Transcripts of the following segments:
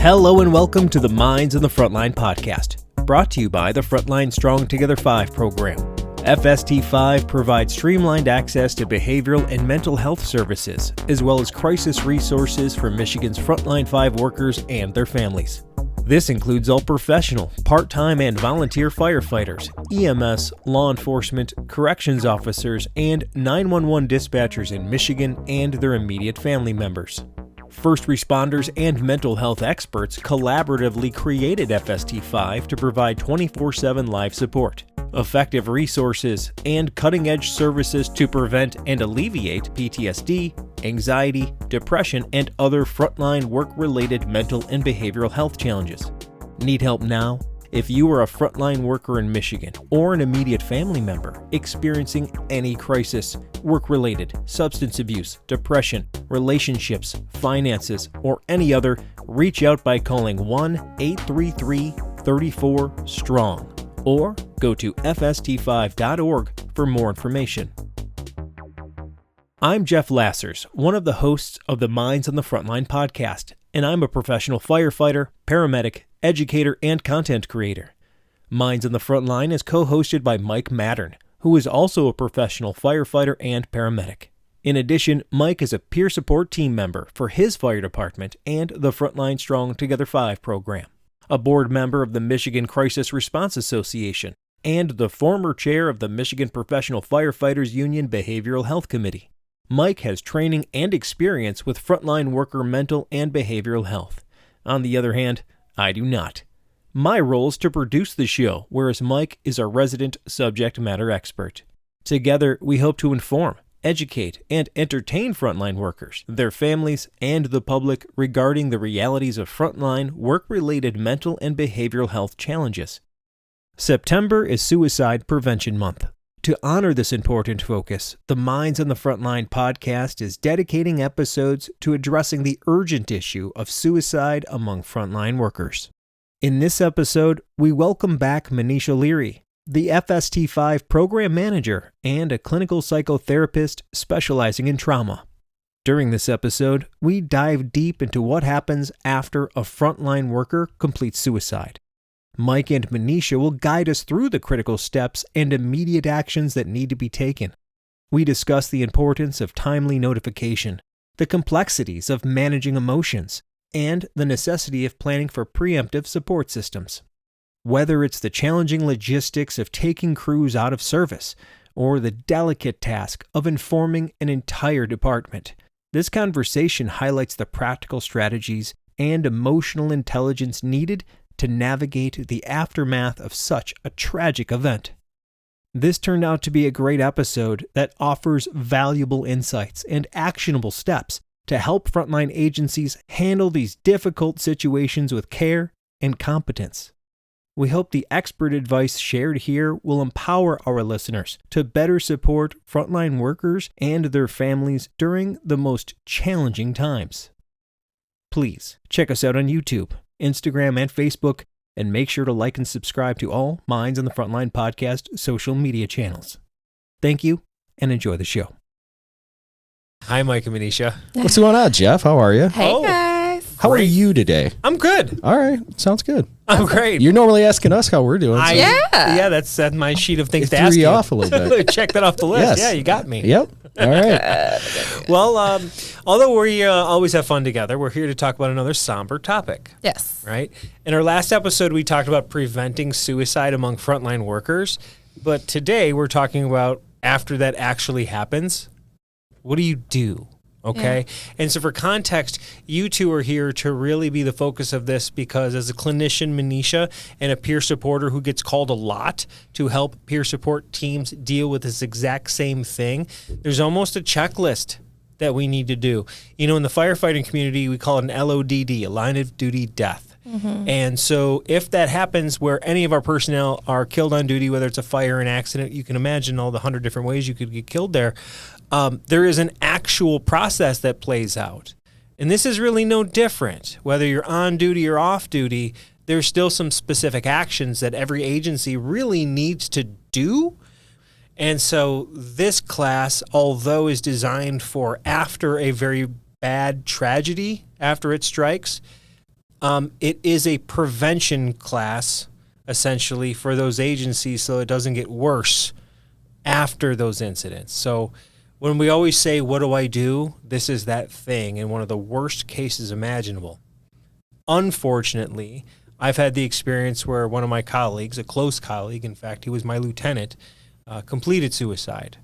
Hello and welcome to the Minds on the Frontline Podcast, brought to you by the Frontline Strong Together 5 program. FST5 provides streamlined access to behavioral and mental health services, as well as crisis resources for Michigan's Frontline 5 workers and their families. This includes all professional, part-time, and volunteer firefighters, EMS, law enforcement, corrections officers, and 911 dispatchers in Michigan and their immediate family members. First responders and mental health experts collaboratively created FST5 to provide 24/7 live support, effective resources, and cutting-edge services to prevent and alleviate PTSD, anxiety, depression, and other frontline work-related mental and behavioral health challenges. Need help now? If you are a frontline worker in Michigan or an immediate family member experiencing any crisis, work-related, substance abuse, depression, relationships, finances, or any other, reach out by calling 1-833-34-STRONG or go to fst5.org for more information. I'm Jeff Lassers, one of the hosts of the Minds on the Frontline podcast, and I'm a professional firefighter, paramedic, educator, and content creator. Minds on the Frontline is co-hosted by Mike Mattern, who is also a professional firefighter and paramedic. In addition, Mike is a peer support team member for his fire department and the Frontline Strong Together 5 program, a board member of the Michigan Crisis Response Association, and the former chair of the Michigan Professional Firefighters Union Behavioral Health Committee. Mike has training and experience with frontline worker mental and behavioral health. On the other hand, I do not. My role is to produce the show, whereas Mike is our resident subject matter expert. Together, we hope to inform, educate, and entertain frontline workers, their families, and the public regarding the realities of frontline work-related mental and behavioral health challenges. September is Suicide Prevention Month. To honor this important focus, the Minds on the Frontline podcast is dedicating episodes to addressing the urgent issue of suicide among frontline workers. In this episode, we welcome back Manisha Leary, the FST5 program manager and a clinical psychotherapist specializing in trauma. During this episode, we dive deep into what happens after a frontline worker completes suicide. Mike and Manisha will guide us through the critical steps and immediate actions that need to be taken. We discuss the importance of timely notification, the complexities of managing emotions, and the necessity of planning for preemptive support systems. Whether it's the challenging logistics of taking crews out of service or the delicate task of informing an entire department, this conversation highlights the practical strategies and emotional intelligence needed to navigate the aftermath of such a tragic event. This turned out to be a great episode that offers valuable insights and actionable steps to help frontline agencies handle these difficult situations with care and competence. We hope the expert advice shared here will empower our listeners to better support frontline workers and their families during the most challenging times. Please check us out on YouTube, Instagram, and Facebook, and make sure to like and subscribe to all Minds on the Frontline podcast social media channels. Thank you, and enjoy the show. Hi, Mike and Manisha. What's going on, Jeff? How are you? Hey, guys. How are you today? I'm good. All right. Sounds good. I'm great. You're normally asking us how we're doing. So. Yeah, that's my sheet of things to ask threw you. Off a little bit. Check that off the list. Yes. Yeah, you got me. Yep. All right. Well, although we always have fun together, we're here to talk about another somber topic. Yes. Right? In our last episode, we talked about preventing suicide among frontline workers. But today, we're talking about after that actually happens, what do you do? Okay. Yeah. And so for context, you two are here to really be the focus of this because as a clinician, Manisha, and a peer supporter who gets called a lot to help peer support teams deal with this exact same thing, there's almost a checklist that we need to do. You know, in the firefighting community, we call it an LODD, a line of duty death. Mm-hmm. And so if that happens where any of our personnel are killed on duty, whether it's a fire, an accident, you can imagine all the 100 different ways you could get killed there. There is an actual process that plays out. And this is really no different. Whether you're on duty or off duty, there's still some specific actions that every agency really needs to do. And so this class, although is designed for after a very bad tragedy, after it strikes, It is a prevention class, essentially, for those agencies so it doesn't get worse after those incidents. So when we always say, what do I do? This is that thing in one of the worst cases imaginable. Unfortunately, I've had the experience where one of my colleagues, a close colleague, in fact, he was my lieutenant, completed suicide.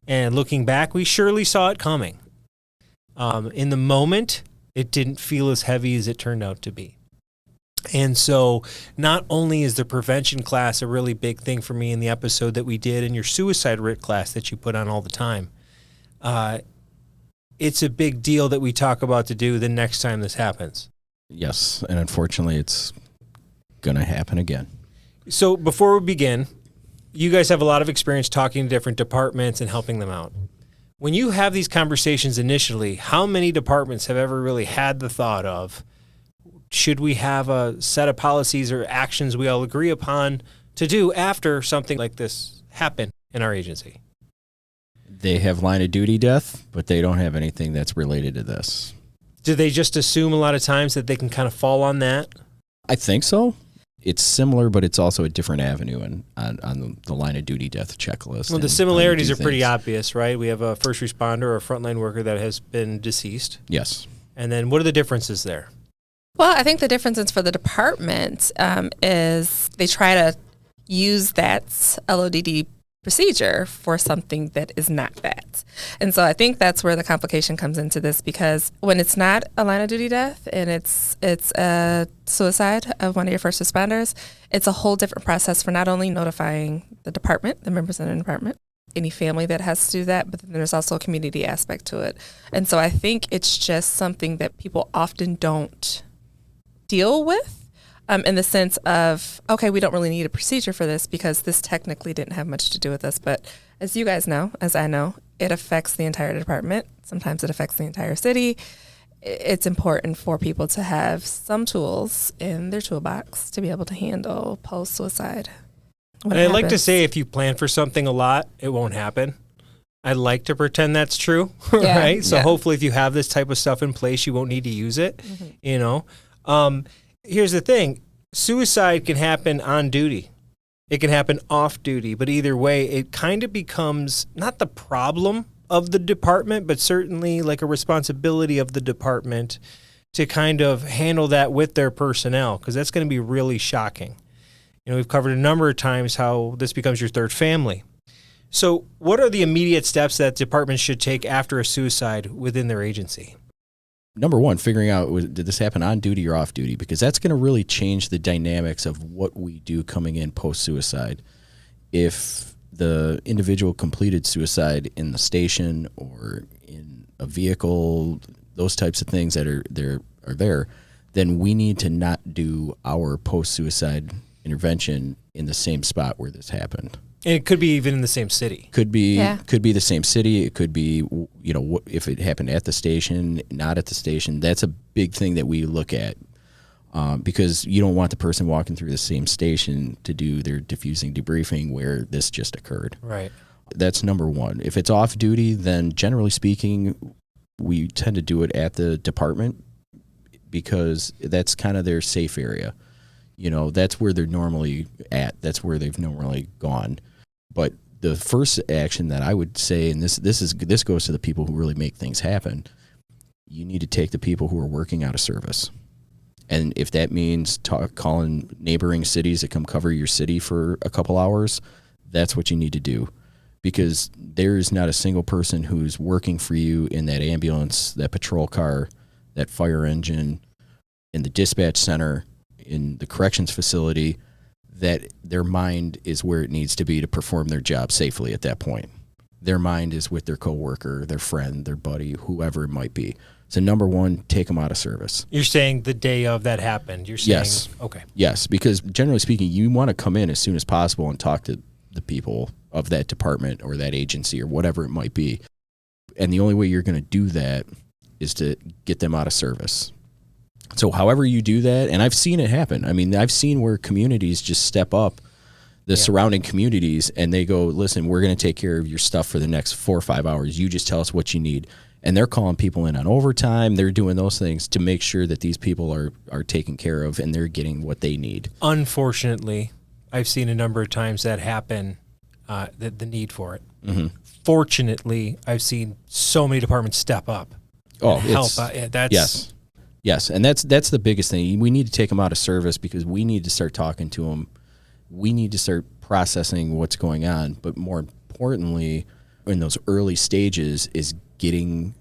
And looking back, we surely saw it coming. In the moment, it didn't feel as heavy as it turned out to be. And so not only is the prevention class a really big thing for me in the episode that we did in your suicide writ class that you put on all the time, it's a big deal that we talk about to do the next time this happens. Yes, and unfortunately, it's going to happen again. So before we begin, you guys have a lot of experience talking to different departments and helping them out. When you have these conversations initially, how many departments have ever really had the thought of, should we have a set of policies or actions we all agree upon to do after something like this happened in our agency? They have line of duty death, but they don't have anything that's related to this. Do they just assume a lot of times that they can kind of fall on that? I think so. It's similar, but it's also a different avenue on the line of duty death checklist. Well, the similarities are pretty obvious, right? We have a first responder or a frontline worker that has been deceased. Yes. And then what are the differences there? Well, I think the differences for the department is they try to use that LODD procedure for something that is not that. And so I think that's where the complication comes into this, because when it's not a line of duty death and it's a suicide of one of your first responders, it's a whole different process for not only notifying the department, the members in the department, any family that has to do that, but then there's also a community aspect to it. And so I think it's just something that people often don't deal with. In the sense of, okay, we don't really need a procedure for this because this technically didn't have much to do with us. But as you guys know, as I know, it affects the entire department. Sometimes it affects the entire city. It's important for people to have some tools in their toolbox to be able to handle post-suicide. And I like to say if you plan for something a lot, it won't happen. I like to pretend that's true, Yeah, right? So yeah. hopefully if you have this type of stuff in place, you won't need to use it, you know? Here's the thing. Suicide can happen on duty. It can happen off duty. But either way, it kind of becomes not the problem of the department, but certainly like a responsibility of the department to kind of handle that with their personnel, because that's going to be really shocking. You know, we've covered a number of times how this becomes your third family. So what are the immediate steps that departments should take after a suicide within their agency? Number one, figuring out, did this happen on duty or off duty? Because that's going to really change the dynamics of what we do coming in post-suicide. If the individual completed suicide in the station or in a vehicle, those types of things that are there, then we need to not do our post-suicide intervention in the same spot where this happened. And it could be even in the same city. Could be the same city. It could be, you know, if it happened at the station, not at the station. That's a big thing that we look at because you don't want the person walking through the same station to do their diffusing debriefing where this just occurred. Right. That's number one. If it's off duty, then generally speaking, we tend to do it at the department because that's kind of their safe area. You know, that's where they're normally at. That's where they've normally gone. But the first action that I would say, and this goes to the people who really make things happen, you need to take the people who are working out of service. And if that means calling neighboring cities to come cover your city for a couple hours, that's what you need to do. Because there is not a single person who's working for you in that ambulance, that patrol car, that fire engine, in the dispatch center, in the corrections facility, that their mind is where it needs to be to perform their job safely at that point. Their mind is with their coworker, their friend, their buddy, whoever it might be. So number one, take them out of service. You're saying the day of that happened. You're saying, yes. Okay. Yes, because generally speaking, you want to come in as soon as possible and talk to the people of that department or that agency or whatever it might be. And the only way you're going to do that is to get them out of service. So however you do that, and I've seen it happen. I mean, I've seen where communities just step up. the surrounding communities, and they go, listen, we're going to take care of your stuff for the next 4 or 5 hours. You just tell us what you need. And they're calling people in on overtime. They're doing those things to make sure that these people are taken care of and they're getting what they need. Unfortunately, I've seen a number of times that happen, the need for it. Mm-hmm. Fortunately, I've seen so many departments step up and help. Yes, and that's the biggest thing. We need to take them out of service because we need to start talking to them. We need to start processing what's going on. But more importantly, in those early stages is getting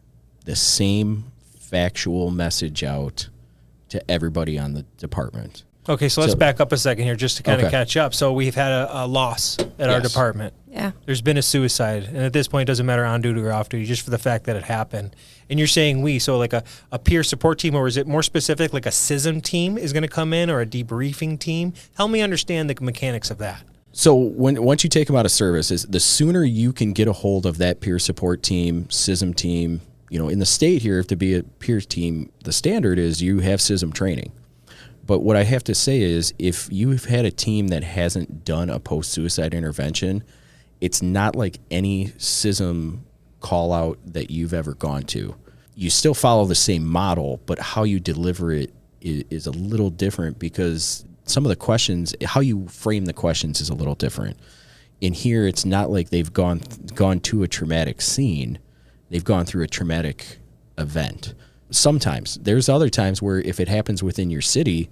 the same factual message out to everybody on the department. Okay, so let's back up a second here just to kind of catch up. So we've had a loss at our department. Yeah. There's been a suicide. And at this point, it doesn't matter on duty or off duty, just for the fact that it happened. And you're saying we, so like a peer support team, or is it more specific, like a CISM team is going to come in, or a debriefing team? Help me understand the mechanics of that. So once you take them out of service, the sooner you can get a hold of that peer support team, CISM team, in the state here, if to be a peer team, the standard is you have CISM training. But what I have to say is if you've had a team that hasn't done a post-suicide intervention, it's not like any CISM call-out that you've ever gone to. You still follow the same model, but how you deliver it is a little different because some of the questions, how you frame the questions is a little different. In here, it's not like they've gone to a traumatic scene. They've gone through a traumatic event. Sometimes. There's other times where if it happens within your city,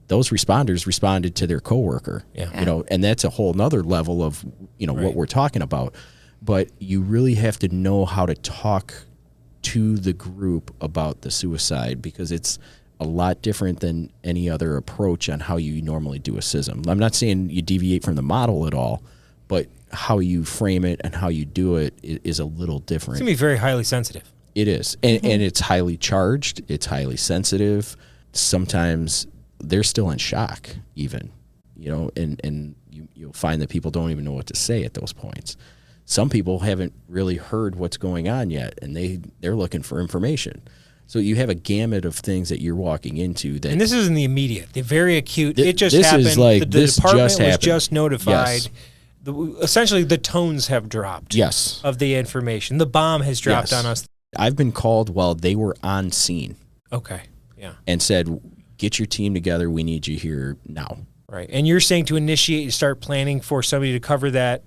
those responders responded to their coworker. Yeah. And that's a whole nother level of, what we're talking about. But you really have to know how to talk to the group about the suicide because it's a lot different than any other approach on how you normally do a CISM. I'm not saying you deviate from the model at all, but how you frame it and how you do it is a little different. It's going to be very highly sensitive. It is. And it's highly charged. It's highly sensitive. Sometimes they're still in shock even, and you'll find that people don't even know what to say at those points. Some people haven't really heard what's going on yet, and they're looking for information. So you have a gamut of things that you're walking into. And this isn't the immediate, the very acute. It just this happened. Is like, the this department just was happened. just notified. Yes. Essentially, the tones have dropped. Yes. Of the information. The bomb has dropped on us. I've been called while they were on scene. Okay. Yeah. And said, get your team together. We need you here now. Right. And you're saying to initiate, start planning for somebody to cover that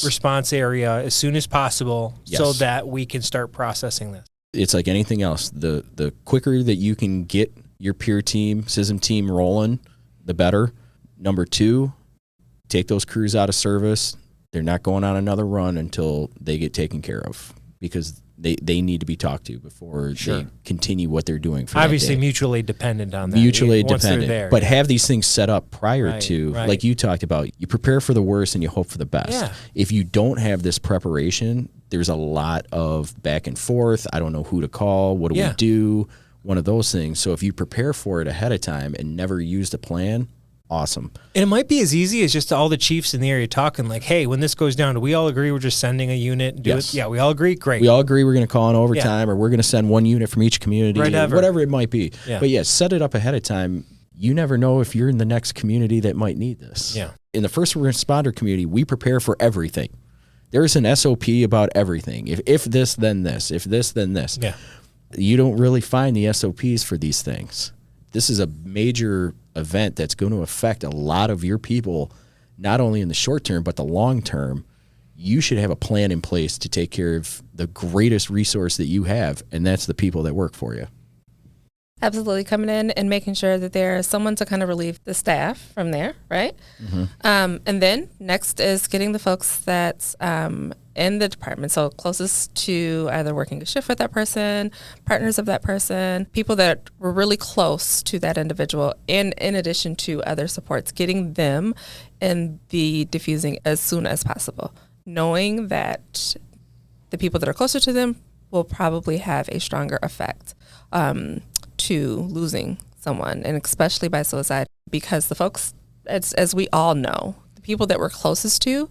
response area as soon as possible so that we can start processing this. It's like anything else. The quicker that you can get your peer team, CISM team rolling, the better. Number 2, take those crews out of service. They're not going on another run until they get taken care of because they need to be talked to before they continue what they're doing for obviously that day. Mutually dependent on that. Mutually once dependent. There, but have these things set up prior to, right. like you talked about, you prepare for the worst and you hope for the best. Yeah. If you don't have this preparation, there's a lot of back and forth. I don't know who to call. What do we do? One of those things. So if you prepare for it ahead of time and never use the plan, awesome. And it might be as easy as just all the chiefs in the area talking like, hey, when this goes down, do we all agree we're just sending a unit and do it? Yeah, we all agree? Great. We all agree we're going to call in overtime or we're going to send one unit from each community or whatever it might be. Yeah. But set it up ahead of time. You never know if you're in the next community that might need this. Yeah. In the first responder community, we prepare for everything. There's an SOP about everything. If this, then this. If this, then this. Yeah. You don't really find the SOPs for these things. This is a major event that's going to affect a lot of your people, not only in the short term, but the long term. You should have a plan in place to take care of the greatest resource that you have, and that's the people that work for you. Absolutely. Coming in and making sure that there's someone to kind of relieve the staff from there, right? Mm-hmm. And then next is getting the folks that's in the department, so closest to either working a shift with that person, partners of that person, people that were really close to that individual, and in addition to other supports, getting them in the diffusing as soon as possible, knowing that the people that are closer to them will probably have a stronger effect to losing someone, and especially by suicide, because the folks, as we all know, the people that we're closest to,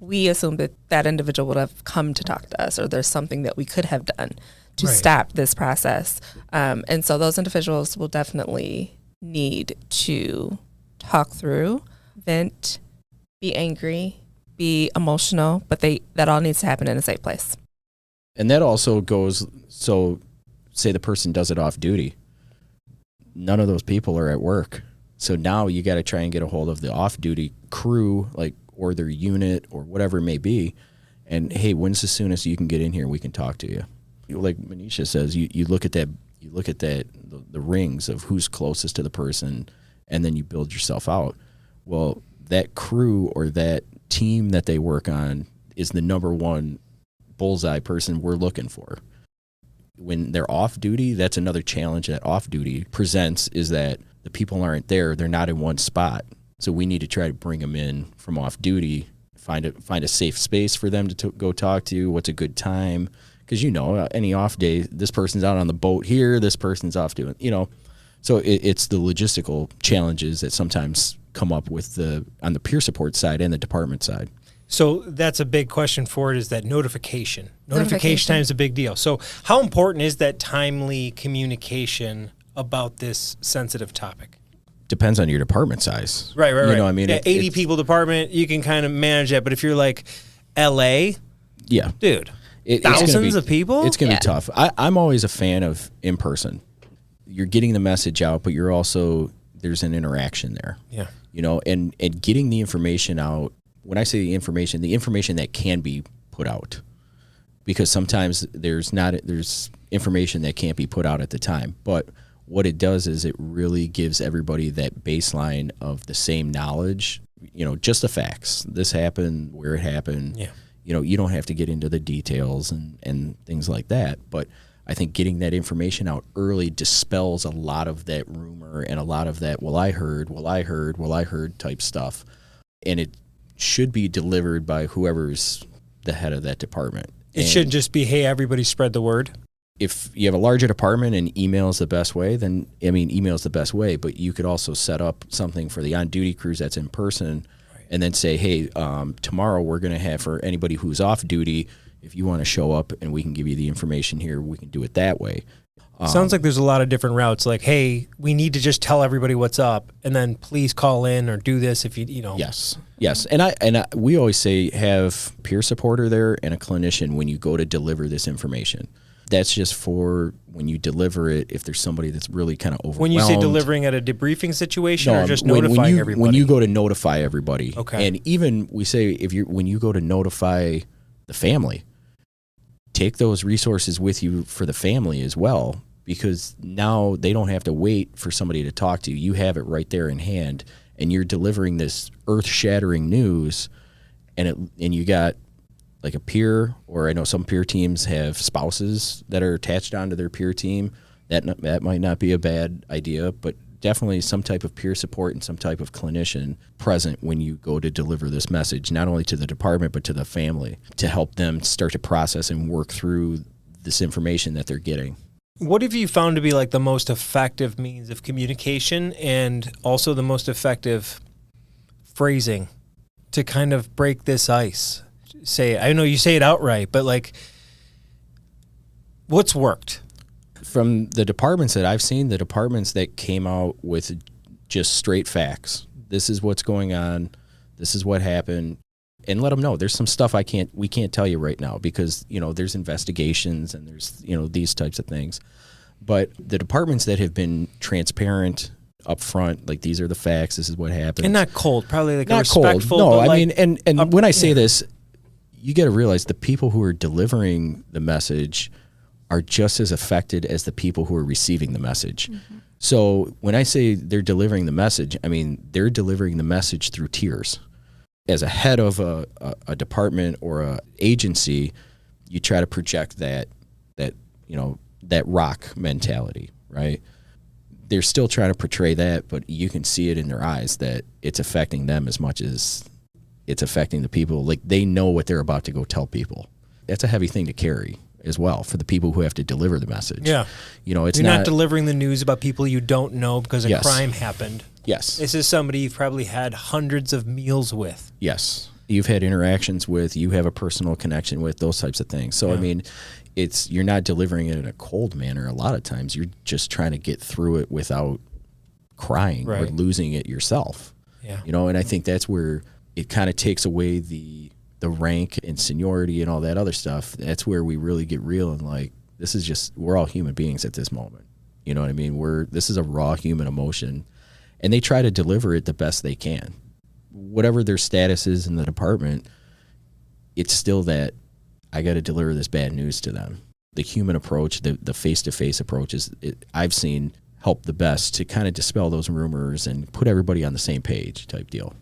we assume that that individual would have come to talk to us, or there's something that we could have done to stop this process. And so those individuals will definitely need to talk through, vent, be angry, be emotional, but that all needs to happen in a safe place. And that also goes, so say the person does it off duty. None of those people are at work. So now you got to try and get a hold of the off-duty crew, like, or their unit or whatever it may be. And, hey, when's the soonest you can get in here and we can talk to you? Like Manisha says, you look at that, the rings of who's closest to the person, and then you build yourself out. Well, that crew or that team that they work on is the number one bullseye person we're looking for. When they're off duty, that's another challenge that off duty presents, is that the people aren't there. They're not in one spot. So we need to try to bring them in from off duty, find a safe space for them to go talk to. What's a good time? Because, any off day, this person's out on the boat here, this person's off doing, So it's the logistical challenges that sometimes come up with on the peer support side and the department side. So that's a big question for it, is that notification. Notification time is a big deal. So how important is that timely communication about this sensitive topic? Depends on your department size. Right. I mean, 80 people department, you can kind of manage that. But if you're like LA, yeah, dude, thousands of people, it's going to be tough. I'm always a fan of in person. You're getting the message out, but you're also, there's an interaction there. Yeah. And getting the information out. When I say the information that can be put out, because sometimes there's information that can't be put out at the time. But what it does is it really gives everybody that baseline of the same knowledge, just the facts. This happened, where it happened. Yeah. You don't have to get into the details and things like that. But I think getting that information out early dispels a lot of that rumor and a lot of that, well, I heard type stuff. And it should be delivered by whoever's the head of that department. It shouldn't just be, hey, everybody spread the word. If you have a larger department and email is the best way, then, email is the best way, but you could also set up something for the on-duty crews that's in person, right, and then say, hey, tomorrow we're going to have, for anybody who's off duty, if you want to show up and we can give you the information here, we can do it that way. Sounds like there's a lot of different routes. Like, hey, we need to just tell everybody what's up, and then please call in or do this if you know. Yes. And we always say have peer supporter there and a clinician when you go to deliver this information. That's just for when you deliver it. If there's somebody that's really kind of overwhelmed. When you say delivering at a debriefing situation, or just notifying everybody? When you go to notify everybody. Okay. And even we say when you go to notify the family, take those resources with you for the family as well. Because now they don't have to wait for somebody to talk to you. You have it right there in hand, and you're delivering this earth-shattering news, and you got like a peer, or I know some peer teams have spouses that are attached onto their peer team. That might not be a bad idea, but definitely some type of peer support and some type of clinician present when you go to deliver this message, not only to the department but to the family, to help them start to process and work through this information that they're getting. What have you found to be like the most effective means of communication, and also the most effective phrasing to kind of break this ice? I know you say it outright, but like, what's worked? From the departments that I've seen, the departments that came out with just straight facts. This is what's going on. This is what happened. And let them know there's some stuff we can't tell you right now because, there's investigations and there's, these types of things. But the departments that have been transparent up front, like these are the facts, this is what happened. And not cold, probably like not respectful. Cold. No, I like mean, and when I say this, you got to realize the people who are delivering the message are just as affected as the people who are receiving the message. Mm-hmm. So when I say they're delivering the message, I mean, they're delivering the message through tears. As a head of a department or a agency, you try to project that rock mentality, right? They're still trying to portray that, but you can see it in their eyes that it's affecting them as much as it's affecting the people. Like, they know what they're about to go tell people. That's a heavy thing to carry as well for the people who have to deliver the message. Yeah. It's You're not delivering the news about people you don't know because a crime happened. Yes. This is somebody you've probably had hundreds of meals with. Yes. You've had interactions with, you have a personal connection with, those types of things. So, yeah. I mean, you're not delivering it in a cold manner. A lot of times you're just trying to get through it without crying or losing it yourself. Yeah. And I think that's where it kind of takes away the rank and seniority and all that other stuff. That's where we really get real and like, this is just, we're all human beings at this moment. You know what I mean? This is a raw human emotion, and they try to deliver it the best they can. Whatever their status is in the department, it's still that I got to deliver this bad news to them. The human approach, the face-to-face approach I've seen help the best to kind of dispel those rumors and put everybody on the same page type deal.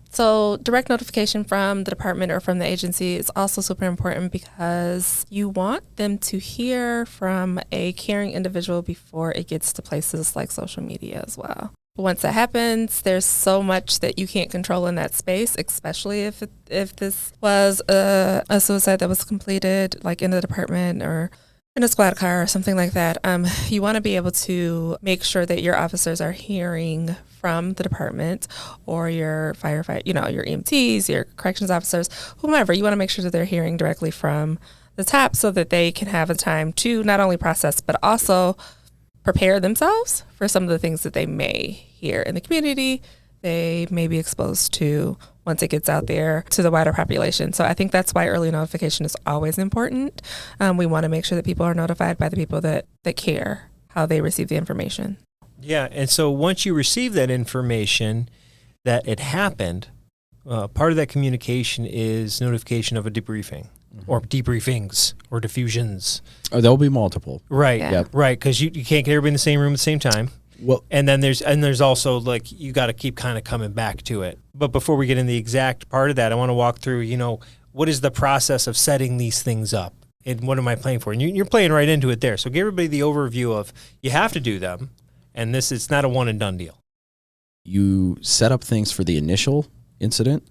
So direct notification from the department or from the agency is also super important because you want them to hear from a caring individual before it gets to places like social media as well. Once that happens, there's so much that you can't control in that space, especially if this was a suicide that was completed like in the department or in a squad car or something like that. You want to be able to make sure that your officers are hearing from the department or your firefighter, your EMTs, your corrections officers, whomever. You want to make sure that they're hearing directly from the top so that they can have a time to not only process, but also prepare themselves for some of the things that they may hear in the community, they may be exposed to once it gets out there to the wider population. So I think that's why early notification is always important. We want to make sure that people are notified by the people that care how they receive the information. Yeah, and so once you receive that information that it happened, part of that communication is notification of a debriefing. Or debriefings or diffusions. Oh, there'll be multiple. Right. Yeah. Yep. Right. Because you can't get everybody in the same room at the same time. Well, and then there's also like you got to keep kind of coming back to it. But before we get in the exact part of that, I want to walk through, what is the process of setting these things up and what am I playing for? And you're playing right into it there. So give everybody the overview of you have to do them, and it's not a one and done deal. You set up things for the initial incident.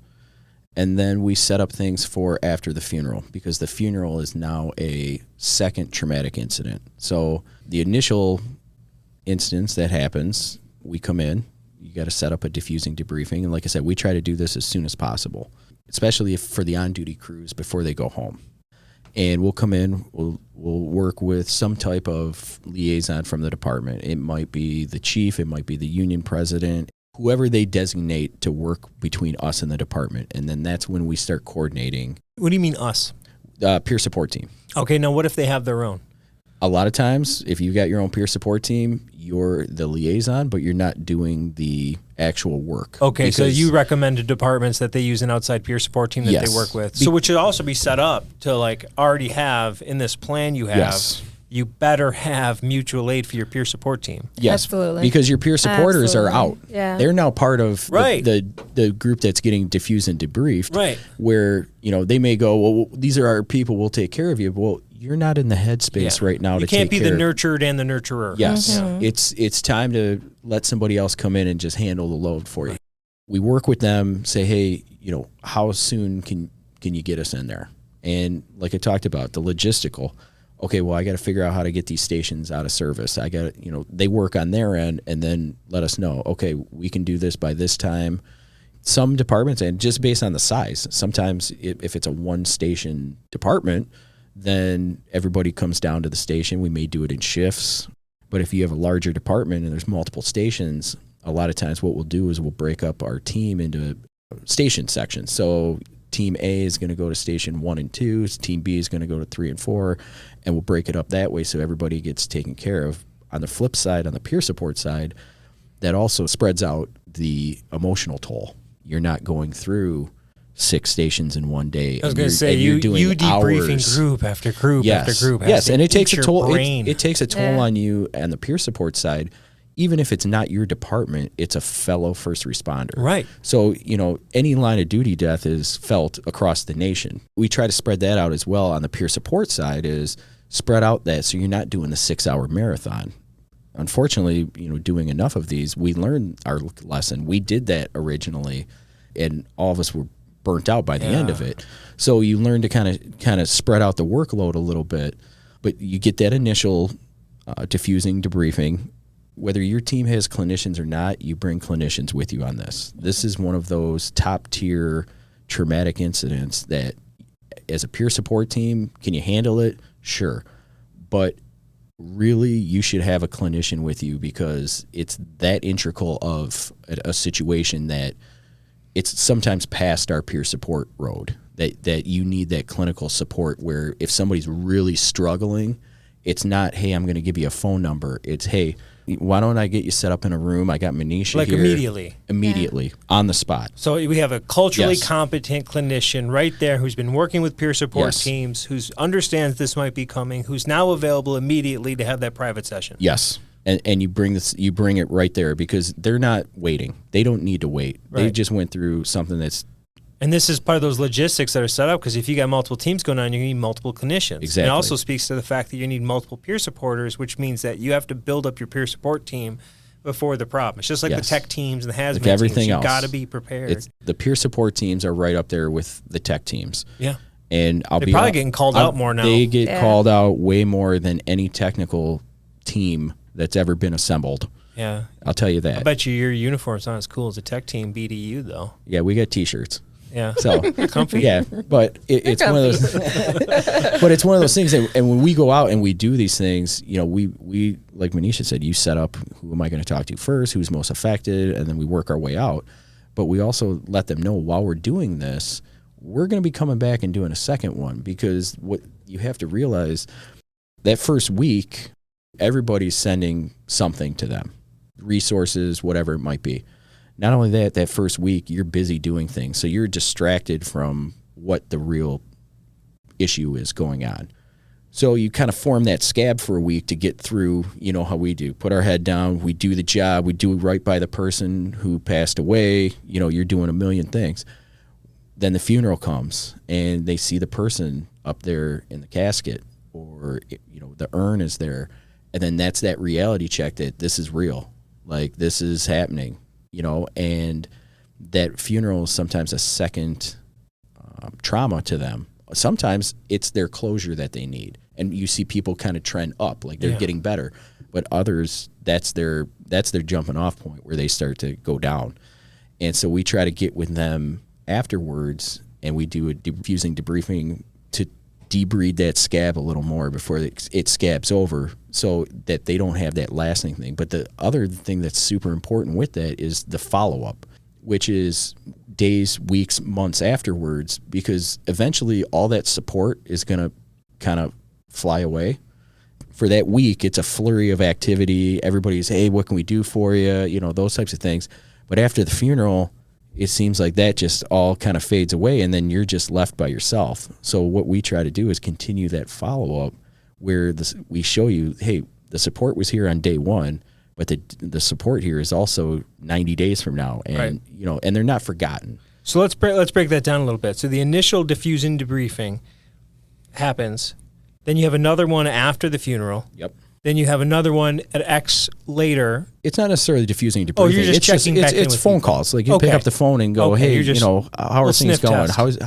And then we set up things for after the funeral because the funeral is now a second traumatic incident. So the initial instance that happens, we come in, you got to set up a diffusing debriefing. And like I said, we try to do this as soon as possible, especially for the on-duty crews before they go home. And we'll come in, we'll work with some type of liaison from the department. It might be the chief, it might be the union president, whoever they designate to work between us and the department. And then that's when we start coordinating. What do you mean us? Peer support team. Okay, now what if they have their own? A lot of times, if you've got your own peer support team, you're the liaison, but you're not doing the actual work. Okay, so you recommend to departments that they use an outside peer support team that Yes. they work with. So which should also be set up to like already have in this plan you have. Yes. You better have mutual aid for your peer support team. Yes, Absolutely. because your peer supporters are out. Yeah. They're now part of Right. the group that's getting diffused and debriefed. Right. Where, they may go, well, these are our people, we'll take care of you. Well, you're not in the headspace right now You to take care can't be the of. nurtured and the nurturer. Yes. Mm-hmm. It's time to let somebody else come in and just handle the load for you. We work with them, say, hey, how soon can you get us in there? And like I talked about, the logistical. Okay, well, I got to figure out how to get these stations out of service. I got to, they work on their end and then let us know, okay, we can do this by this time. Some departments, and just based on the size, sometimes if it's a one station department, then everybody comes down to the station. We may do it in shifts. But if you have a larger department and there's multiple stations, a lot of times what we'll do is we'll break up our team into station sections. So Team A is going to go to station 1 and 2. Team B is going to go to 3 and 4, and we'll break it up that way so everybody gets taken care of. On the flip side, on the peer support side, that also spreads out the emotional toll. You're not going through 6 stations in one day. I was going to say, you debriefing hours. Group after group Yes. after group. Yes, and it takes a toll. Brain. It takes a toll on you and the peer support side. Even if it's not your department, it's a fellow first responder. Right. So, any line of duty death is felt across the nation. We try to spread that out as well on the peer support side, is spread out that so you're not doing the 6-hour marathon. Unfortunately, doing enough of these, we learned our lesson. We did that originally, and all of us were burnt out by the end of it. So you learn to kind of spread out the workload a little bit, but you get that initial diffusing, debriefing. Whether your team has clinicians or not, you bring clinicians with you on this. This is one of those top-tier traumatic incidents that, as a peer support team, can you handle it? Sure. But really, you should have a clinician with you because it's that integral of a situation that it's sometimes past our peer support road, that you need that clinical support where if somebody's really struggling, it's not, hey, I'm going to give you a phone number. It's, hey, why don't I get you set up in a room? I got Manisha Like here. immediately on the spot. So we have a culturally Yes. competent clinician right there who's been working with peer support Yes. teams, who understands this might be coming, who's now available immediately to have that private session. Yes. And you bring it right there because they're not waiting. They don't need to wait. They Right. just went through something that's And this is part of those logistics that are set up, because if you got multiple teams going on, you need multiple clinicians. Exactly. It also speaks to the fact that you need multiple peer supporters, which means that you have to build up your peer support team before the problem. It's just like Yes. the tech teams and the hazmat like teams. everything You else. got to be prepared. The peer support teams are right up there with the tech teams. Yeah. And They're probably getting called out more now. They get Yeah. called out way more than any technical team that's ever been assembled. Yeah. I'll tell you I that. bet you your uniform's not as cool as a tech team BDU, though. Yeah, we got T-shirts. Yeah. So Comfy. yeah, but it's one of those. But it's one of those things. And when we go out and we do these things, you know, we like Manisha said, you set up who am I going to talk to first, who's most affected, and then we work our way out. But we also let them know while we're doing this, we're going to be coming back and doing a second one, because what you have to realize, that first week, everybody's sending something to them, resources, whatever it might be. Not only that first week, you're busy doing things. So you're distracted from what the real issue is going on. So you kind of form that scab for a week to get through, you know, how we do. Put our head down, we do the job, we do right by the person who passed away. You know, you're doing a million things. Then the funeral comes and they see the person up there in the casket, or, you know, the urn is there. And then that's that reality check that this is real. Like, this is happening. You know, and that funeral is sometimes a second trauma to them. Sometimes it's their closure that they need. And you see people kind of trend up, like they're getting better. But others, that's their jumping off point where they start to go down. And so we try to get with them afterwards, and we do a diffusing debriefing to debreed that scab a little more before it scabs over, so that they don't have that lasting thing. But the other thing that's super important with that is the follow-up, which is days, weeks, months afterwards, because eventually all that support is going to kind of fly away. For that week, it's a flurry of activity. Everybody's, hey, what can we do for you? You know, those types of things. But after the funeral, it seems like that just all kind of fades away, and then you're just left by yourself. So what we try to do is continue that follow-up where we show you, hey, the support was here on day one, but the support here is also 90 days from now, and Right. you know, and they're not forgotten. So let's break that down a little bit. So the initial diffusing debriefing happens. Then you have another one after the funeral. Yep. Then you have another one at X later. It's not necessarily diffusing debriefing. Oh, you're just it's checking back in it's with phone people. calls. Like you Okay. pick up the phone and go, Okay, hey, you're just- you know, how are little things sniff going? test.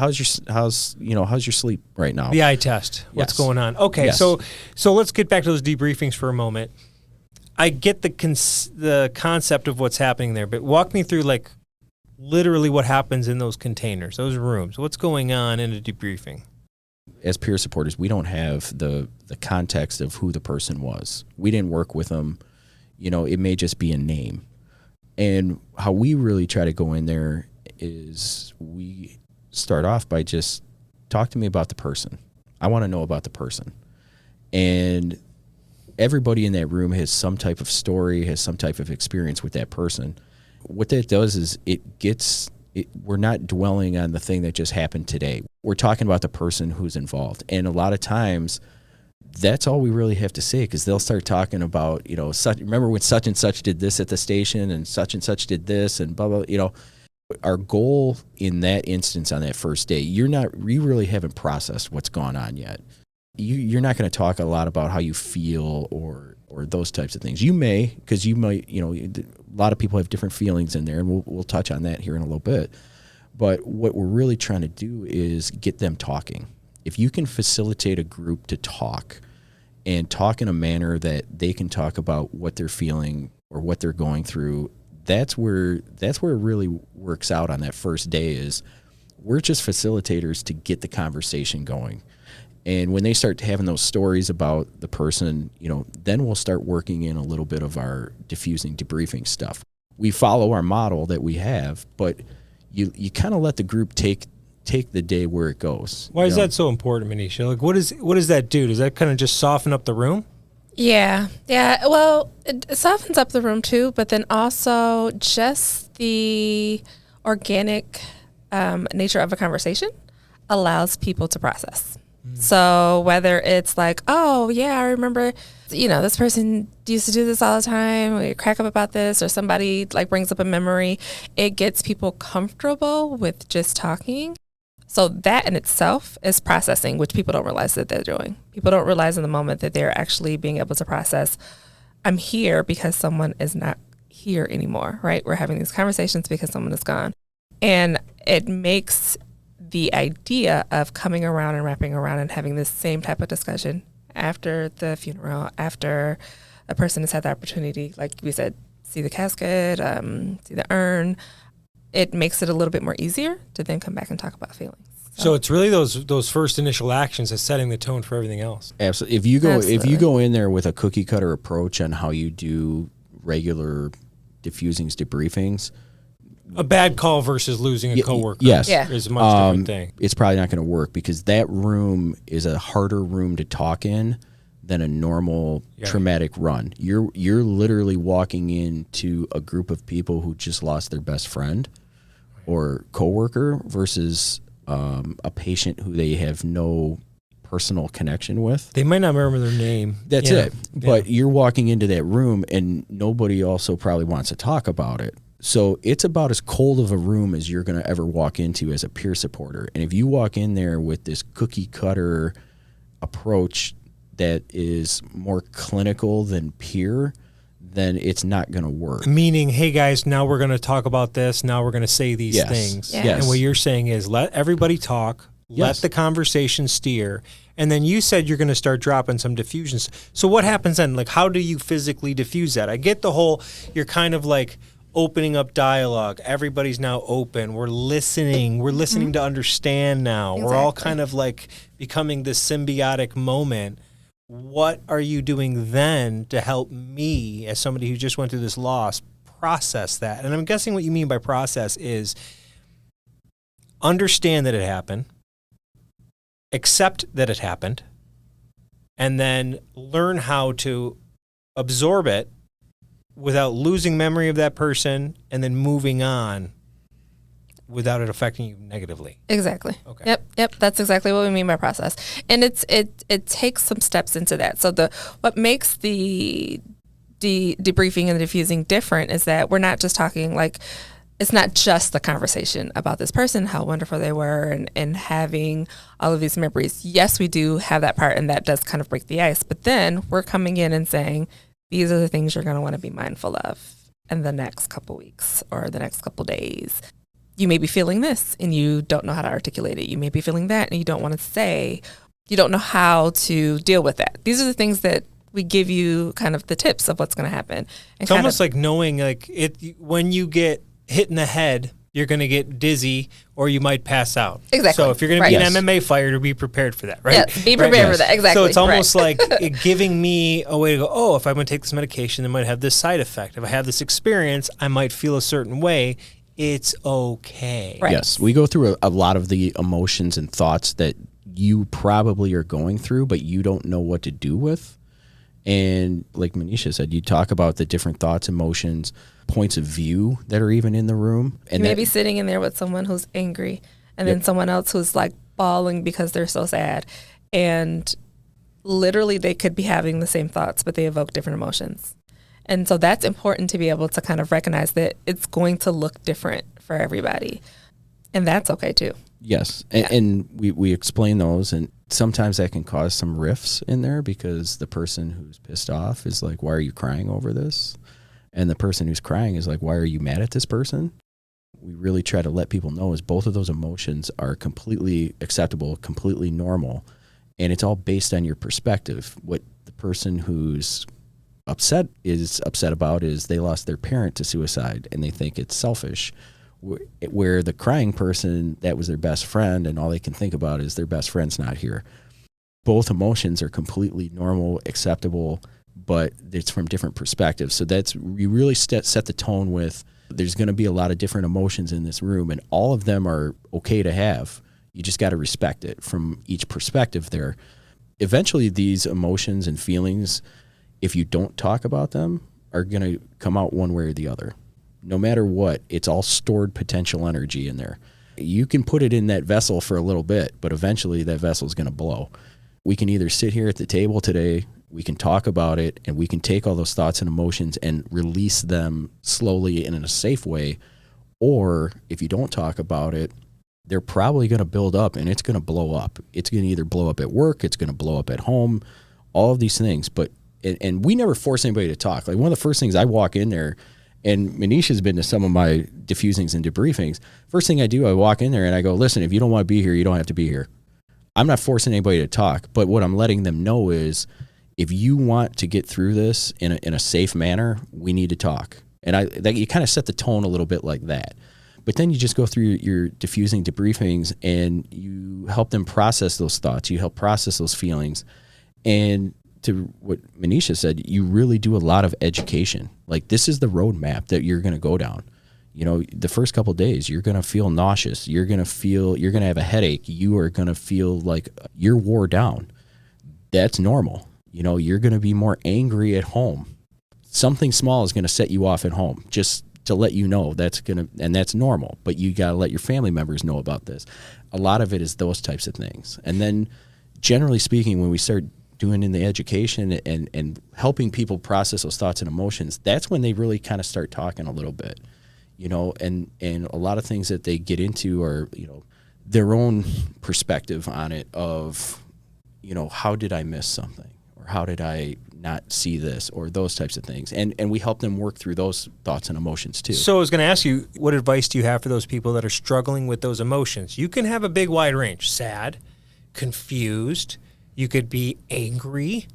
How's your sleep right now? The eye test. What's Yes. going on? Okay, Yes. so let's get back to those debriefings for a moment. I get the concept of what's happening there, but walk me through, like, literally what happens in those containers, those rooms. What's going on in a debriefing? As peer supporters, we don't have the context of who the person was. We didn't work with them. You know, it may just be a name. And how we really try to go in there is we start off by just talk to me about the person. I want to know about the person. And everybody in that room has some type of story, has some type of experience with that person. What that does is we're not dwelling on the thing that just happened today. We're talking about the person who's involved. And a lot of times, that's all we really have to say, because they'll start talking about, you know, remember when such and such did this at the station and such did this and blah, blah, you know. Our goal in that instance on that first day, you really haven't processed what's gone on yet. You're not going to talk a lot about how you feel or those types of things. You may, because you might, you know, a lot of people have different feelings in there, and we'll touch on that here in a little bit. But what we're really trying to do is get them talking. If you can facilitate a group to talk and talk in a manner that they can talk about what they're feeling or what they're going through, that's where it really works out on that first day. Is we're just facilitators to get the conversation going. And when they start having those stories about the person, you know, then we'll start working in a little bit of our diffusing debriefing stuff. We follow our model that we have, but you kind of let the group take the day where it goes. Why is that so important, Manisha? Like, what does that do? Does that kind of just soften up the room? Yeah. Well, it softens up the room too, but then also just the organic nature of a conversation allows people to process. So whether it's like, oh yeah, I remember, this person used to do this all the time, we crack up about this, or somebody like brings up a memory, it gets people comfortable with just talking. So that in itself is processing, which people don't realize that they're doing. People don't realize in the moment that they're actually being able to process, I'm here because someone is not here anymore, right? We're having these conversations because someone is gone. And it makes the idea of coming around and wrapping around and having this same type of discussion after the funeral, after a person has had the opportunity, like we said, see the casket, see the urn, it makes it a little bit more easier to then come back and talk about feelings. So it's really those first initial actions that's setting the tone for everything else. Absolutely. If you go in there with a cookie cutter approach on how you do regular diffusings, debriefings, a bad call versus losing a coworker is a much different thing. It's probably not going to work because that room is a harder room to talk in than a normal traumatic run. You're literally walking into a group of people who just lost their best friend or coworker versus a patient who they have no personal connection with. They might not remember their name. That's it. But you're walking into that room and nobody also probably wants to talk about it. So it's about as cold of a room as you're going to ever walk into as a peer supporter. And if you walk in there with this cookie cutter approach that is more clinical than peer, then it's not going to work. Meaning, hey guys, now we're going to talk about this. Now we're going to say these things. Yes. And what you're saying is let everybody talk, let the conversation steer. And then you said you're going to start dropping some diffusions. So what happens then? Like, how do you physically diffuse that? I get the whole, you're kind of like opening up dialogue. Everybody's now open. We're listening. We're listening to understand now. Exactly. We're all kind of like becoming this symbiotic moment. What are you doing then to help me, as somebody who just went through this loss, process that? And I'm guessing what you mean by process is understand that it happened, accept that it happened, and then learn how to absorb it without losing memory of that person and then moving on without it affecting you negatively. Exactly. Okay. Yep. That's exactly what we mean by process. And it takes some steps into that. So what makes the debriefing and the diffusing different is that we're not just talking like, it's not just the conversation about this person, how wonderful they were, and having all of these memories. Yes, we do have that part, and that does kind of break the ice. But then we're coming in and saying, these are the things you're going to want to be mindful of in the next couple weeks or the next couple days. You may be feeling this and you don't know how to articulate it. You may be feeling that and you don't want to say, you don't know how to deal with that. These are the things that we give you kind of the tips of what's going to happen. It's almost like knowing like when you get hit in the head, you're going to get dizzy or you might pass out. Exactly. So if you're going to be an MMA fighter, to be prepared for that, right? Yes, be prepared for that. Exactly. So it's almost like giving me a way to go, oh, if I'm going to take this medication, it might have this side effect. If I have this experience, I might feel a certain way. It's okay. Right. Yes. We go through a lot of the emotions and thoughts that you probably are going through, but you don't know what to do with. And like Manisha said, you talk about the different thoughts, emotions, points of view that are even in the room. And you may be sitting in there with someone who's angry and then someone else who's like bawling because they're so sad. And literally they could be having the same thoughts, but they evoke different emotions. And so that's important to be able to kind of recognize that it's going to look different for everybody. And that's okay too. Yes. And we explain those, and sometimes that can cause some rifts in there because the person who's pissed off is like, why are you crying over this? And the person who's crying is like, why are you mad at this person? We really try to let people know is both of those emotions are completely acceptable, completely normal. And it's all based on your perspective. What the person who's upset about is they lost their parent to suicide and they think it's selfish. Where the crying person, that was their best friend, and all they can think about is their best friend's not here. Both emotions are completely normal, acceptable, but it's from different perspectives. So you really set the tone with, There's going to be a lot of different emotions in this room, and all of them are okay to have. You just got to respect it from each perspective there. Eventually, these emotions and feelings, if you don't talk about them, are going to come out one way or the other. No matter what, it's all stored potential energy in there. You can put it in that vessel for a little bit, but eventually that vessel is going to blow. We can either sit here at the table today, we can talk about it, and we can take all those thoughts and emotions and release them slowly and in a safe way. Or if you don't talk about it, they're probably going to build up and it's going to blow up. It's going to either blow up at work, it's going to blow up at home, all of these things. But and we never force anybody to talk. Like, one of the first things I walk in there, and Manisha's been to some of my diffusings and debriefings. First thing I do, I walk in there and I go, listen, if you don't want to be here, you don't have to be here. I'm not forcing anybody to talk, but what I'm letting them know is, if you want to get through this in a safe manner, we need to talk. And you kind of set the tone a little bit like that. But then you just go through your diffusing debriefings and you help them process those thoughts. You help process those feelings. And to what Manisha said, you really do a lot of education. Like, this is the roadmap that you're going to go down. You know, the first couple of days, you're going to feel nauseous. You're going to have a headache. You are going to feel like you're wore down. That's normal. You know, you're going to be more angry at home. Something small is going to set you off at home, just to let you know and that's normal. But you got to let your family members know about this. A lot of it is those types of things. And then, generally speaking, when we start doing in the education and helping people process those thoughts and emotions, that's when they really kind of start talking a little bit, you know, and a lot of things that they get into are, you know, their own perspective on it of, you know, how did I miss something? How did I not see this, or those types of things? And we help them work through those thoughts and emotions too. So I was going to ask you, what advice do you have for those people that are struggling with those emotions? You can have a big wide range: sad, confused, you could be angry,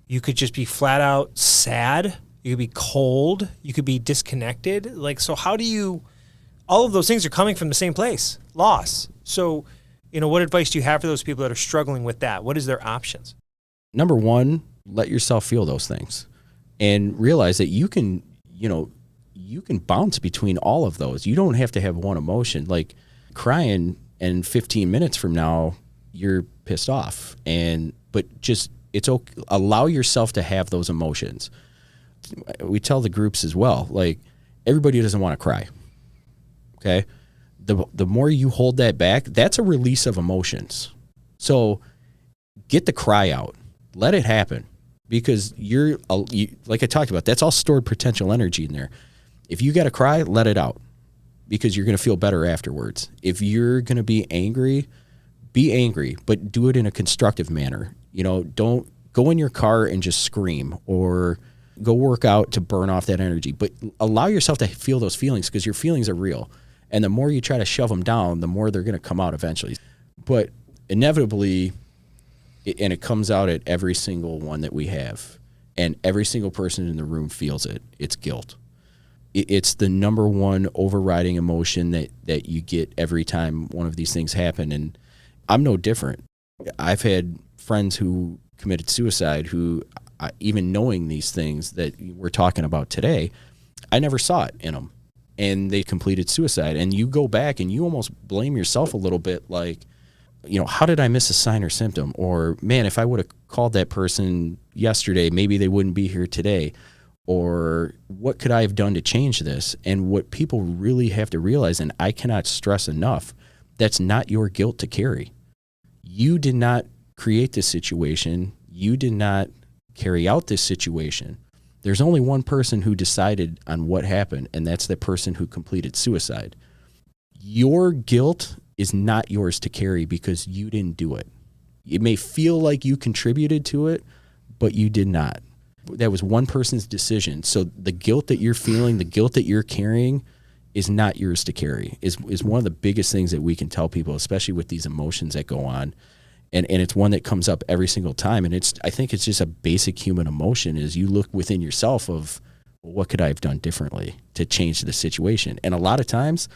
you could just be flat out sad, you could be cold, you could be disconnected. Like, so how do you, all of those things are coming from the same place, loss. So, you know, what advice do you have for those people that are struggling with that? What is their options? Number one, let yourself feel those things and realize that you can bounce between all of those. You don't have to have one emotion. Like, crying, and 15 minutes from now, you're pissed off. But just, it's okay. Allow yourself to have those emotions. We tell the groups as well, like, everybody doesn't want to cry. Okay. The more you hold that back, that's a release of emotions. So get the cry out. Let it happen, because like I talked about, that's all stored potential energy in there. If you got to cry, let it out, because you're going to feel better afterwards. If you're going to be angry, but do it in a constructive manner. You know, don't go in your car and just scream, or go work out to burn off that energy, but allow yourself to feel those feelings, because your feelings are real. And the more you try to shove them down, the more they're going to come out eventually. But inevitably, and it comes out at every single one that we have, and every single person in the room feels it. It's guilt. It's the number one overriding emotion that you get every time one of these things happen. And I'm no different. I've had friends who committed suicide who, even knowing these things that we're talking about today, I never saw it in them, and they completed suicide. And you go back and you almost blame yourself a little bit, like, you know, how did I miss a sign or symptom? Or, man, if I would have called that person yesterday, maybe they wouldn't be here today. Or what could I have done to change this? And what people really have to realize, and I cannot stress enough, that's not your guilt to carry. You did not create this situation. You did not carry out this situation. There's only one person who decided on what happened, and that's the person who completed suicide. Your guilt is not yours to carry, because you didn't do it. It may feel like you contributed to it, but you did not. That was one person's decision. So the guilt that you're feeling, the guilt that you're carrying, is not yours to carry. Is one of the biggest things that we can tell people, especially with these emotions that go on. And it's one that comes up every single time. And I think it's just a basic human emotion, is you look within yourself of, well, what could I have done differently to change the situation? And a lot of times,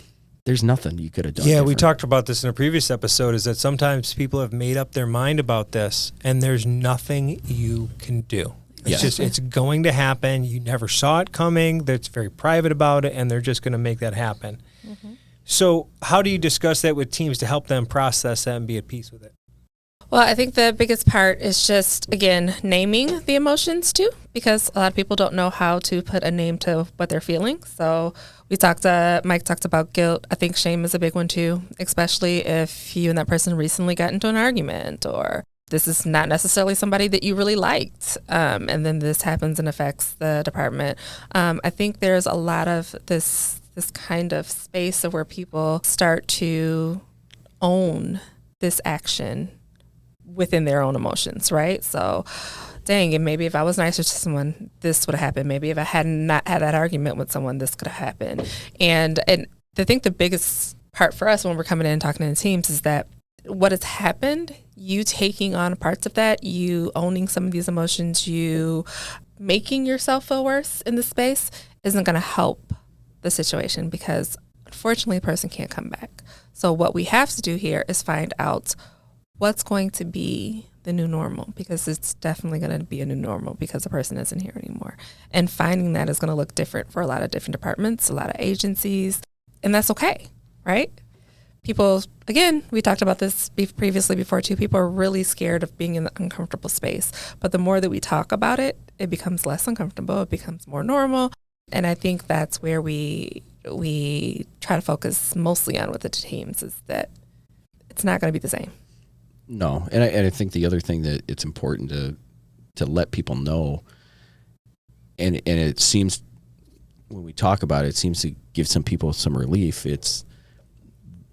there's nothing you could have done. Yeah, different. we talked about this in a previous episode, is that sometimes people have made up their mind about this, and there's nothing you can do. It's going to happen. You never saw it coming. That's very private about it, and they're just going to make that happen. Mm-hmm. So how do you discuss that with teams to help them process that and be at peace with it? Well, I think the biggest part is just, again, naming the emotions too, because a lot of people don't know how to put a name to what they're feeling. So Mike talked about guilt. I think shame is a big one too, especially if you and that person recently got into an argument, or this is not necessarily somebody that you really liked. And then this happens and affects the department. I think there's a lot of this kind of space of where people start to own this action within their own emotions, right? So, dang, and maybe if I was nicer to someone, this would have happened. Maybe if I had not had that argument with someone, this could have happened. And I think the biggest part for us when we're coming in and talking to teams is that what has happened, you taking on parts of that, you owning some of these emotions, you making yourself feel worse in the space isn't going to help the situation, because unfortunately the person can't come back. So what we have to do here is find out what's going to be the new normal, because it's definitely going to be a new normal because the person isn't here anymore. And finding that is going to look different for a lot of different departments, a lot of agencies, and that's okay, right? People, again, we talked about this previously before too, people are really scared of being in the uncomfortable space. But the more that we talk about it, it becomes less uncomfortable, it becomes more normal. And I think that's where we try to focus mostly on with the teams, is that it's not going to be the same. No, and I think the other thing that it's important to let people know, and it seems when we talk about it, it seems to give some people some relief. It's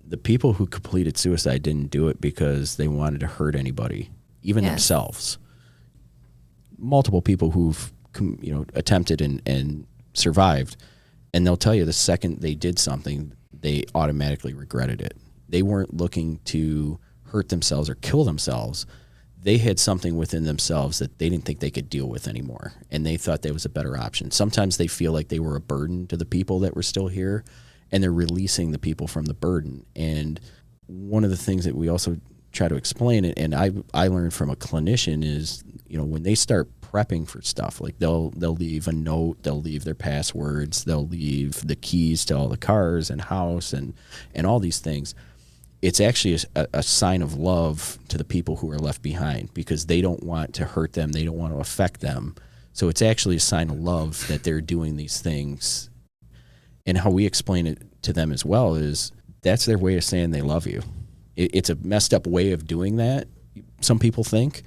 the people who completed suicide didn't do it because they wanted to hurt anybody, even themselves. Multiple people who've attempted and survived, and they'll tell you the second they did something, they automatically regretted it. They weren't looking to hurt themselves or kill themselves. They had something within themselves that they didn't think they could deal with anymore, and they thought that was a better option. Sometimes they feel like they were a burden to the people that were still here, and they're releasing the people from the burden. And one of the things that we also try to explain, and I learned from a clinician, is when they start prepping for stuff, like they'll leave a note, they'll leave their passwords, they'll leave the keys to all the cars and house and all these things. It's actually a sign of love to the people who are left behind, because they don't want to hurt them. They don't want to affect them. So it's actually a sign of love that they're doing these things. And how we explain it to them as well is that's their way of saying they love you. It's a messed up way of doing that, some people think,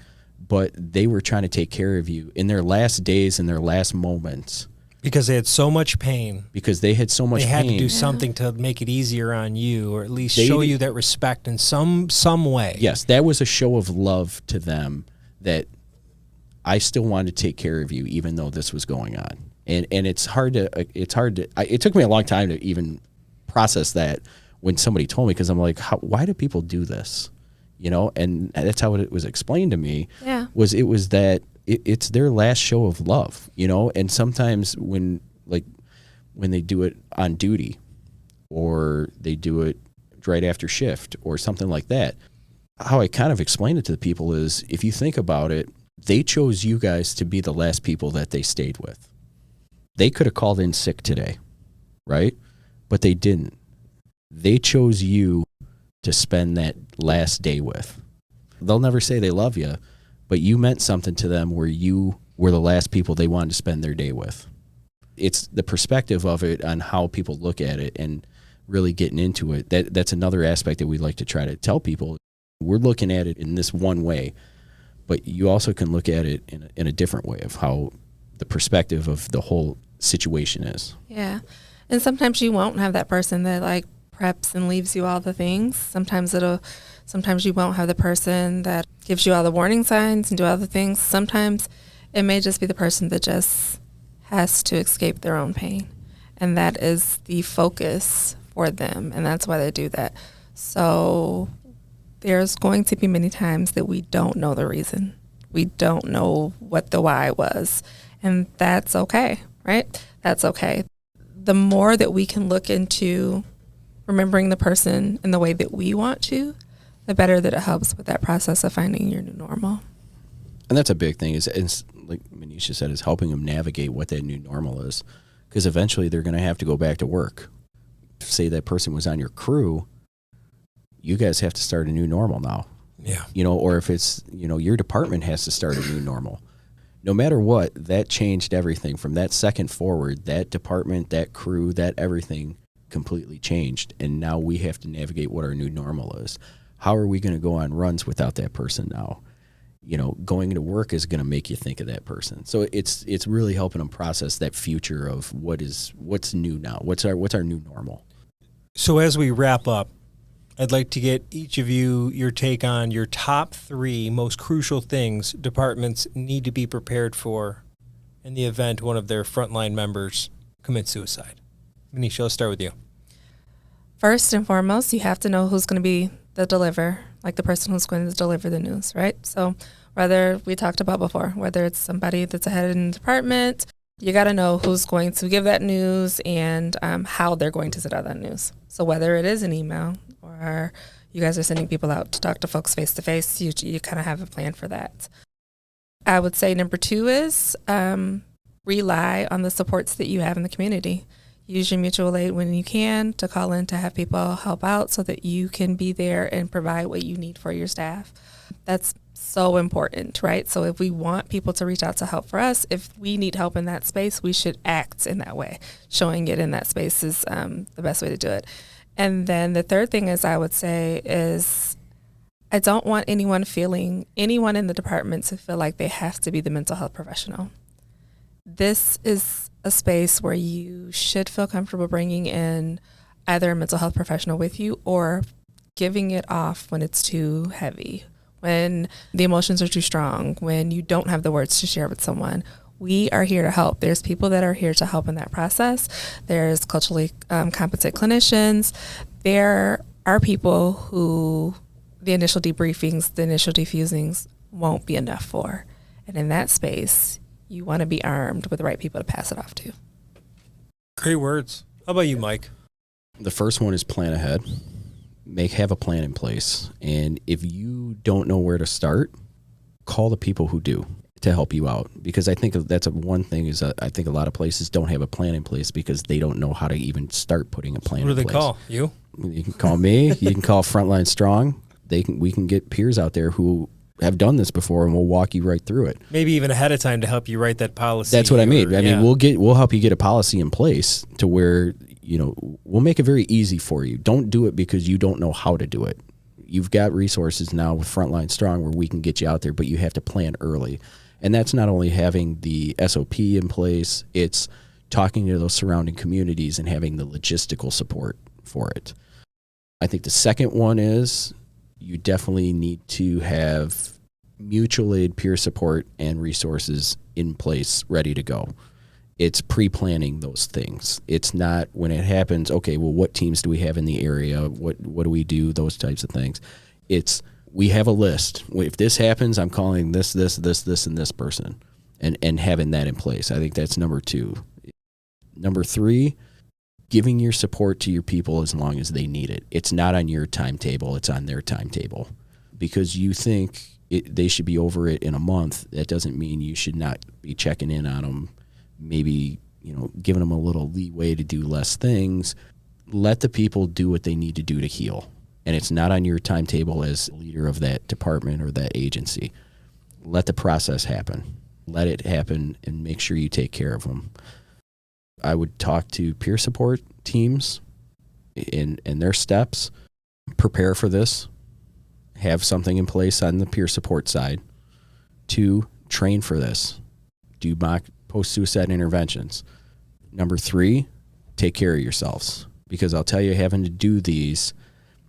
but they were trying to take care of you in their last days, in their last moments. Because they had so much pain. Because they had so much pain. They had to do something to make it easier on you, or at least show you that respect in some way. Yes, that was a show of love to them, that I still wanted to take care of you even though this was going on. And it took me a long time to even process that when somebody told me, because I'm like, why do people do this? And that's how it was explained to me. Yeah. Was that it's their last show of love, and sometimes when they do it on duty, or they do it right after shift or something like that, how I kind of explain it to the people is, if you think about it, they chose you guys to be the last people that they stayed with. They could have called in sick today, right? But they didn't. They chose you to spend that last day with. They'll never say they love you, but you meant something to them where you were the last people they wanted to spend their day with. It's the perspective of it on how people look at it and really getting into it. That's another aspect that we like to try to tell people. We're looking at it in this one way, but you also can look at it in a different way of how the perspective of the whole situation is. Yeah. And sometimes you won't have that person that preps and leaves you all the things. Sometimes you won't have the person that gives you all the warning signs and do all the things. Sometimes it may just be the person that just has to escape their own pain. And that is the focus for them. And that's why they do that. So there's going to be many times that we don't know the reason. We don't know what the why was. And that's okay, right? That's okay. The more that we can look into remembering the person in the way that we want to, the better that it helps with that process of finding your new normal. And that's a big thing, is like Manisha said, is helping them navigate what that new normal is. Because eventually they're going to have to go back to work. Say that person was on your crew, you guys have to start a new normal now. Yeah. Or if it's, your department has to start a new normal. No matter what, that changed everything. From that second forward, that department, that crew, that everything completely changed. And now we have to navigate what our new normal is. How are we going to go on runs without that person now? Going to work is going to make you think of that person. So it's really helping them process that future of what's new now. What's our new normal. So as we wrap up, I'd like to get each of you your take on your top 3 most crucial things departments need to be prepared for in the event one of their frontline members commits suicide. Manisha, let's start with you. First and foremost, you have to know who's going to be the deliver, like the person who's going to deliver the news, right? So whether we talked about before, whether it's somebody that's ahead in the department, you got to know who's going to give that news and how they're going to send out that news. So whether it is an email or you guys are sending people out to talk to folks face to face, you kind of have a plan for that. I would say number 2 is rely on the supports that you have in the community. Use your mutual aid when you can to call in to have people help out so that you can be there and provide what you need for your staff. That's so important, right? So if we want people to reach out to help for us, if we need help in that space, we should act in that way. Showing it in that space is the best way to do it. And then the third thing is I would say is I don't want anyone in the department to feel like they have to be the mental health professional. This is a space where you should feel comfortable bringing in either a mental health professional with you or giving it off when it's too heavy, when the emotions are too strong, when you don't have the words to share with someone. We are here to help. There's people that are here to help in that process. There's culturally competent clinicians. There are people who the initial debriefings, the initial defusings won't be enough for. And in that space, you want to be armed with the right people to pass it off to. Great words. How about you, Mike? The first one is plan ahead. Have a plan in place. And if you don't know where to start, call the people who do to help you out. Because I think that's one thing is I think a lot of places don't have a plan in place because they don't know how to even start putting a plan in place. Who do they call? You? You can call me. You can call Frontline Strong. We can get peers out there who have done this before, and we'll walk you right through it. Maybe even ahead of time to help you write that policy. That's what I mean. I mean, we'll help you get a policy in place to where, we'll make it very easy for you. Don't do it because you don't know how to do it. You've got resources now with Frontline Strong where we can get you out there, but you have to plan early. And that's not only having the SOP in place, it's talking to those surrounding communities and having the logistical support for it. I think the second one is you definitely need to have mutual aid, peer support, and resources in place ready to go. It's pre-planning those things. It's not when it happens, okay, well, what teams do we have in the area? What do we do? Those types of things. It's we have a list. If this happens, I'm calling this, and this person, and having that in place. I think that's number 2. Number 3, giving your support to your people as long as they need it. It's not on your timetable. It's on their timetable. Because you think they should be over it in a month, that doesn't mean you should not be checking in on them, maybe giving them a little leeway to do less things. Let the people do what they need to do to heal. And it's not on your timetable as leader of that department or that agency. Let the process happen. Let it happen and make sure you take care of them. I would talk to peer support teams in their steps. Prepare for this. Have something in place on the peer support side. 2, train for this. Do mock post-suicide interventions. Number 3, take care of yourselves. Because I'll tell you, having to do these,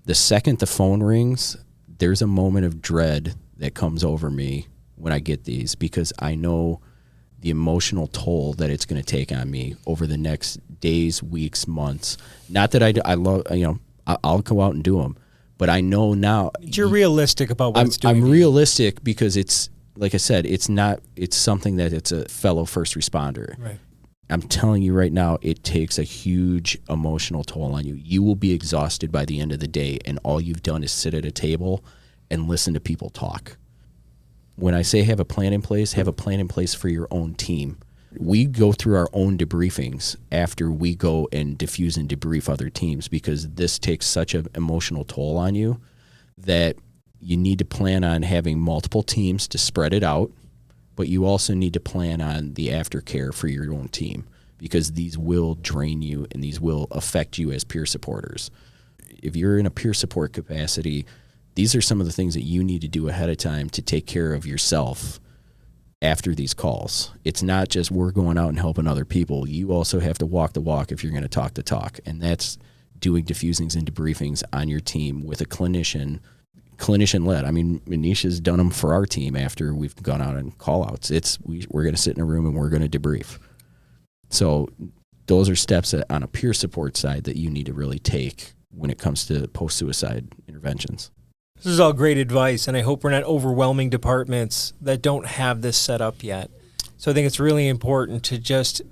the second the phone rings, there's a moment of dread that comes over me when I get these because I know the emotional toll that it's going to take on me over the next days, weeks, months. Not that I love, I'll go out and do them, but I know now. You're realistic about what it's doing. I'm realistic because it's, like I said, it's something that it's a fellow first responder. Right. I'm telling you right now, it takes a huge emotional toll on you. You will be exhausted by the end of the day, and all you've done is sit at a table and listen to people talk. when I say have a plan in place for your own team. We go through our own debriefings after we go and diffuse and debrief other teams, because this takes such an emotional toll on you that you need to plan on having multiple teams to spread it out, but you also need to plan on the aftercare for your own team, because these will drain you and these will affect you as peer supporters. If you're in a peer support capacity, these are some of the things that you need to do ahead of time to take care of yourself after these calls. It's not just we're going out and helping other people. You also have to walk the walk if you're going to talk the talk. And that's doing diffusings and debriefings on your team with a clinician led. I mean, Manisha's done them for our team after we've gone out on call outs. We're going to sit in a room and we're going to debrief. So those are steps that on a peer support side that you need to really take when it comes to post-suicide interventions. This is all great advice, and I hope we're not overwhelming departments that don't have this set up yet. So I think it's really important to just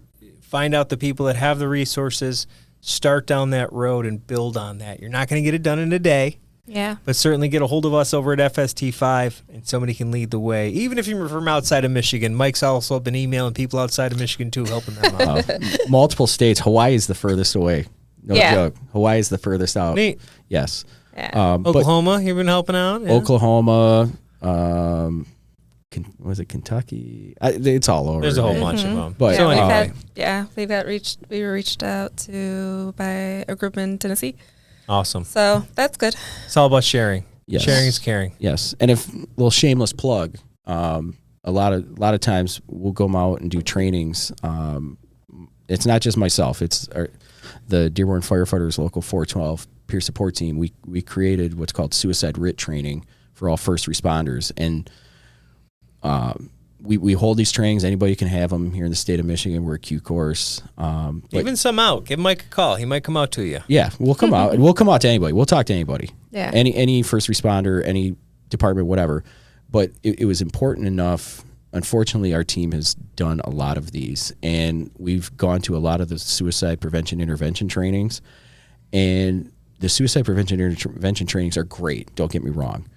find out the people that have the resources, start down that road, and build on that. You're not going to get it done in a day. Yeah. But certainly get a hold of us over at FST5, and somebody can lead the way. Even if you're from outside of Michigan, Mike's also been emailing people outside of Michigan, too, helping them out. Multiple states. Hawaii is the furthest away. No joke. Hawaii is the furthest out. Neat. Yes. Yeah. Oklahoma, you've been helping out? Yeah. Oklahoma, was it Kentucky? It's all over. There's a whole bunch of them. But, so we were reached out to by a group in Tennessee. Awesome. So that's good. It's all about sharing. Yes. Sharing is caring. Yes. And if little shameless plug, a lot of times we'll go out and do trainings. It's not just myself. It's the Dearborn Firefighters Local 412 peer support team. We created what's called suicide RIT training for all first responders, and we hold these trainings. Anybody can have them here in the state of Michigan. We're a Q course. Even some out. Give Mike a call. He might come out to you. Yeah, we'll come out. We'll come out to anybody. We'll talk to anybody. Yeah. Any first responder, any department, whatever. But it was important enough. Unfortunately, our team has done a lot of these, and we've gone to a lot of the suicide prevention intervention trainings. And the suicide prevention intervention trainings are great, don't get me wrong,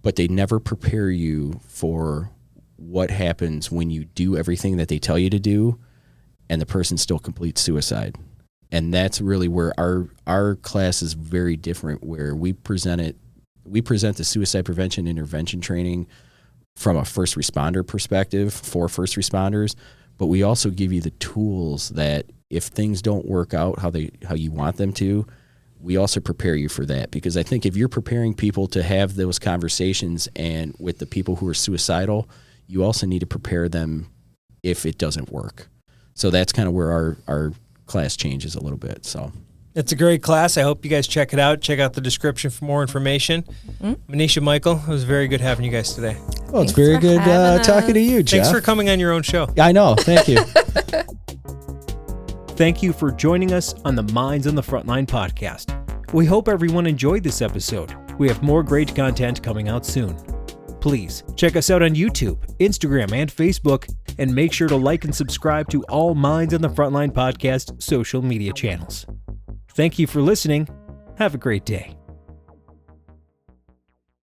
but they never prepare you for what happens when you do everything that they tell you to do and the person still completes suicide. And that's really where our class is very different, where we present the suicide prevention intervention training from a first responder perspective for first responders, but we also give you the tools that if things don't work out how you want them to, we also prepare you for that. Because I think if you're preparing people to have those conversations and with the people who are suicidal, you also need to prepare them if it doesn't work. So that's kind of where our class changes a little bit. So it's a great class. I hope you guys check it out. Check out the description for more information. Mm-hmm. Manisha, Michael, it was very good having you guys today. Well, it's very good talking to you, Jeff. Thanks for coming on your own show. I know. Thank you. Thank you for joining us on the Minds on the Frontline podcast. We hope everyone enjoyed this episode. We have more great content coming out soon. Please check us out on YouTube, Instagram, and Facebook, and make sure to like and subscribe to all Minds on the Frontline podcast social media channels. Thank you for listening. Have a great day.